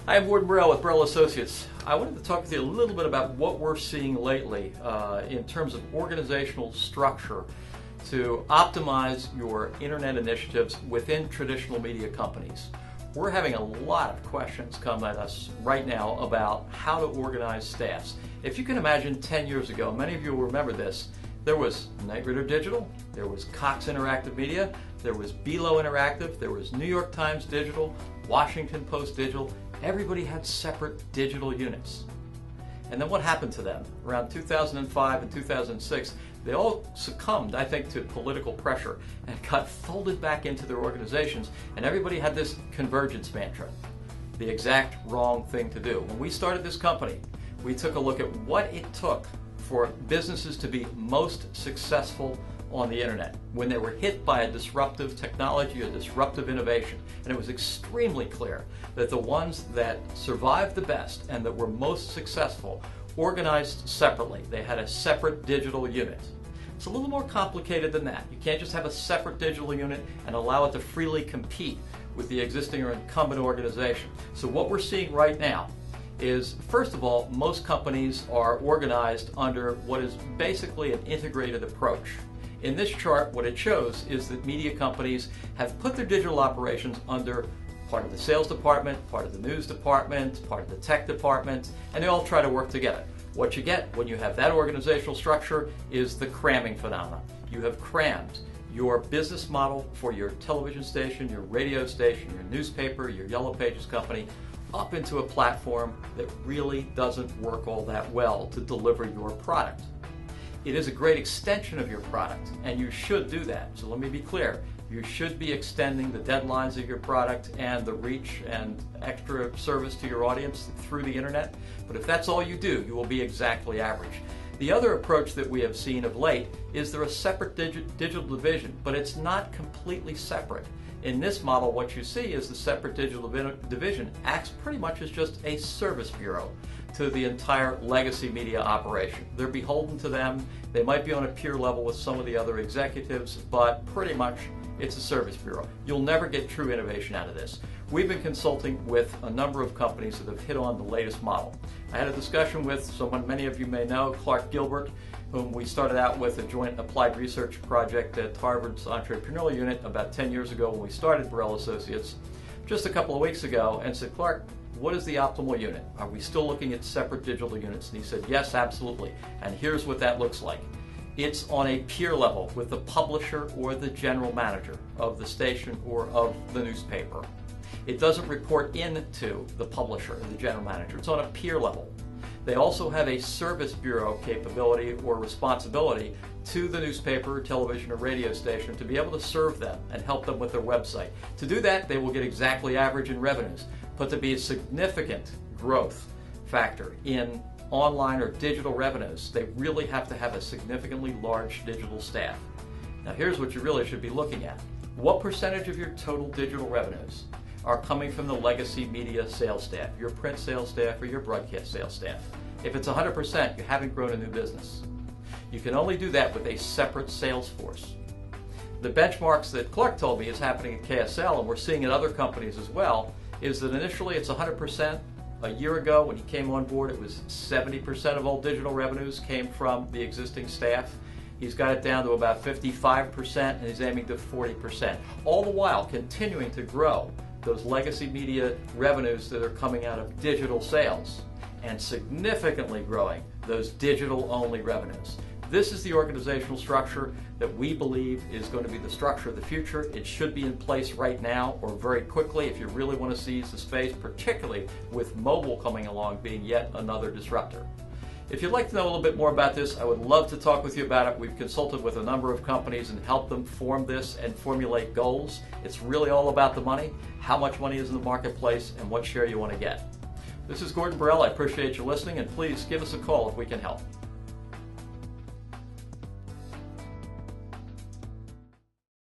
Hi, I'm Borrell with Borrell Associates. I wanted to talk with you a little bit about what we're seeing lately in terms of organizational structure to optimize your internet initiatives within traditional media companies. We're having a lot of questions come at us right now about how to organize staffs. If you can imagine 10 years ago, many of you will remember this, there was Knight Ridder Digital, there was Cox Interactive Media, there was Belo Interactive, there was New York Times Digital, Washington Post Digital. Everybody had separate digital units. And then what happened to them? Around 2005 and 2006, they all succumbed, I think, to political pressure and got folded back into their organizations, and everybody had this convergence mantra. The exact wrong thing to do. When we started this company, we took a look at what it took for businesses to be most successful on the internet when they were hit by a disruptive technology, a disruptive innovation. And it was extremely clear that the ones that survived the best and that were most successful organized separately. They had a separate digital unit. It's a little more complicated than that. You can't just have a separate digital unit and allow it to freely compete with the existing or incumbent organization. So what we're seeing right now is, first of all, most companies are organized under what is basically an integrated approach. In this chart, what it shows is that media companies have put their digital operations under part of the sales department, part of the news department, part of the tech department, and they all try to work together. What you get when you have that organizational structure is the cramming phenomenon. You have crammed your business model for your television station, your radio station, your newspaper, your Yellow Pages company up into a platform that really doesn't work all that well to deliver your product. It is a great extension of your product, and you should do that. So let me be clear. You should be extending the deadlines of your product and the reach and extra service to your audience through the internet. But if that's all you do, you will be exactly average. The other approach that we have seen of late is there a separate digital division, but it's not completely separate. In this model, what you see is the separate digital division acts pretty much as just a service bureau to the entire legacy media operation. They're beholden to them. They might be on a peer level with some of the other executives, but pretty much it's a service bureau. You'll never get true innovation out of this. We've been consulting with a number of companies that have hit on the latest model. I had a discussion with someone many of you may know, Clark Gilbert, whom we started out with a joint applied research project at Harvard's Entrepreneurial Unit about 10 years ago when we started Borrell Associates, just a couple of weeks ago, and said, Clark, what is the optimal unit? Are we still looking at separate digital units? And he said, yes, absolutely. And here's what that looks like. It's on a peer level with the publisher or the general manager of the station or of the newspaper. It doesn't report into the publisher or the general manager. It's on a peer level. They also have a service bureau capability or responsibility to the newspaper, television, or radio station to be able to serve them and help them with their website. To do that, they will get exactly average in revenues, but to be a significant growth factor in online or digital revenues, they really have to have a significantly large digital staff. Now here's what you really should be looking at. What percentage of your total digital revenues are coming from the legacy media sales staff, your print sales staff or your broadcast sales staff? If it's 100%, you haven't grown a new business. You can only do that with a separate sales force. The benchmarks that Clark told me is happening at KSL, and we're seeing at other companies as well, is that initially it's 100%. A year ago when he came on board, it was 70% of all digital revenues came from the existing staff. He's got it down to about 55%, and he's aiming to 40%. All the while continuing to grow those legacy media revenues that are coming out of digital sales and significantly growing those digital-only revenues. This is the organizational structure that we believe is going to be the structure of the future. It should be in place right now or very quickly if you really want to seize the space, particularly with mobile coming along being yet another disruptor. If you'd like to know a little bit more about this, I would love to talk with you about it. We've consulted with a number of companies and helped them form this and formulate goals. It's really all about the money, how much money is in the marketplace, and what share you want to get. This is Gordon Borrell. I appreciate you listening, and please give us a call if we can help.